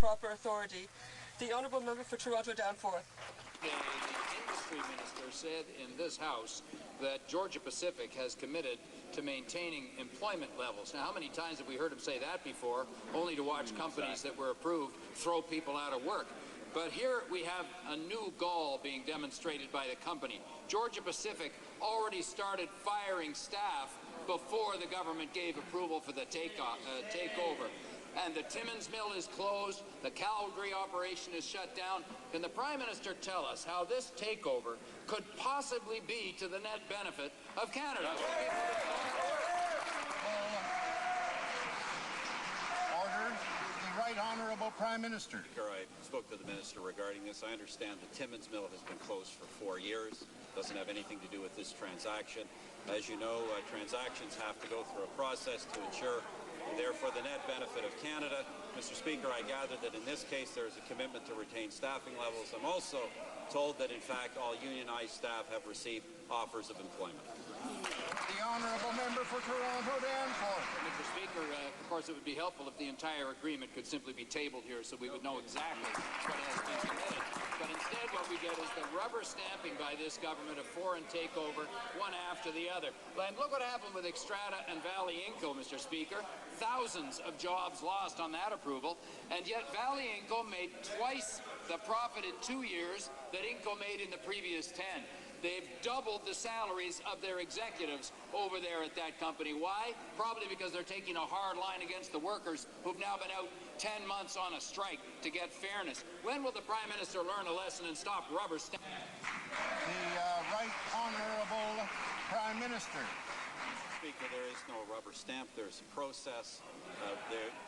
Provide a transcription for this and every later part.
proper authority. The Honourable Member for Toronto Danforth. The industry minister said in this House that Georgia Pacific has committed to maintaining employment levels. Now, how many times have we heard him say that before, only to watch companies that were approved throw people out of work? But here we have a new gall being demonstrated by the company. Georgia Pacific already started firing staff before the government gave approval for the takeover. And the Timmins mill is closed, the Calgary operation is shut down. Can the Prime Minister tell us how this takeover could possibly be to the net benefit of Canada? Order. The Right Honourable Prime Minister. I spoke to the Minister regarding this. I understand the Timmins mill has been closed for 4 years. Doesn't have anything to do with this transaction. As you know, transactions have to go through a process to ensure they're for the net benefit of Canada. Mr. Speaker, I gather that in this case there is a commitment to retain staffing levels. I'm also told that, in fact, all unionized staff have received offers of employment. The Honourable Member for Toronto Danforth. Mr. Speaker, of course, it would be helpful if the entire agreement could simply be tabled here so we would know exactly what has been committed. But instead what we get is the rubber stamping by this government of foreign takeover, one after the other. And look what happened with Xstrata and Valley Inco, Mr. Speaker. Thousands of jobs lost on that approval, and yet Valley Inco made twice the profit in 2 years that Inco made in the previous 10. They've doubled the salaries of their executives over there at that company. Why? Probably because they're taking a hard line against the workers who've now been out 10 months on a strike to get fairness. When will the Prime Minister learn a lesson and stop rubber stamping? The Right Honourable Prime Minister. Speaker, there is no rubber stamp. There's a process.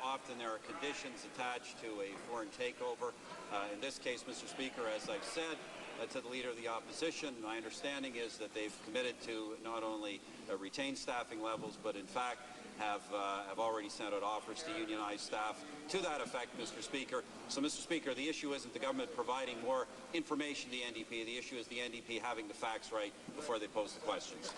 Often there are conditions attached to a foreign takeover. In this case, Mr. Speaker, as I've said to the Leader of the Opposition, my understanding is that they've committed to not only retain staffing levels, but in fact have already sent out offers to unionized staff to that effect, Mr. Speaker. So, Mr. Speaker, the issue isn't the government providing more information to the NDP. The issue is the NDP having the facts right before they pose the questions.